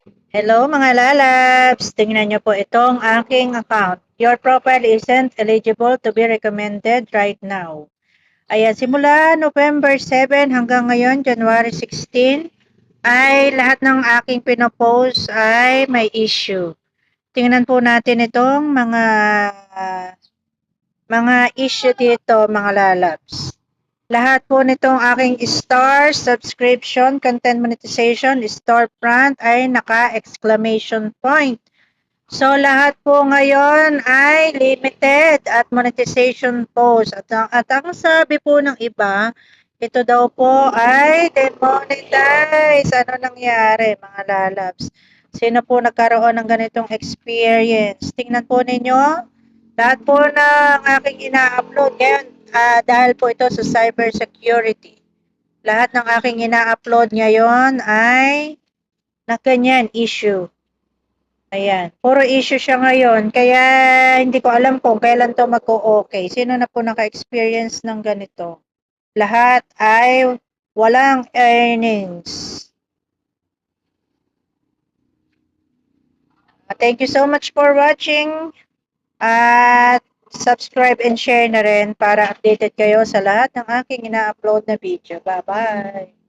Hello mga lalabs! Tingnan nyo po itong aking account. Your profile isn't eligible to be recommended right now. Ayan, simula November 7 hanggang ngayon, January 16, ay lahat ng aking pinopost ay may issue. Tingnan po natin itong mga issue dito mga lalabs. Lahat po nitong aking star, subscription, content monetization, storefront ay naka-exclamation point. So, lahat po ngayon ay limited at monetization post. At ang sabi po ng iba, ito daw po ay demonetize. Ano nangyari, mga lalabs? Sino po nagkaroon ng ganitong experience? Tingnan po ninyo. Lahat po ng aking ina-upload ngayon, dahil po ito sa cybersecurity. Lahat ng aking ina-upload ngayon ay na ganyan issue. Ayan, puro issue siya ngayon. Kaya hindi ko alam kung kailan to magko-okay. Sino na po naka-experience ng ganito? Lahat ay walang earnings. Thank you so much for watching. At subscribe and share na rin para updated kayo sa lahat ng aking ina-upload na video. Bye-bye!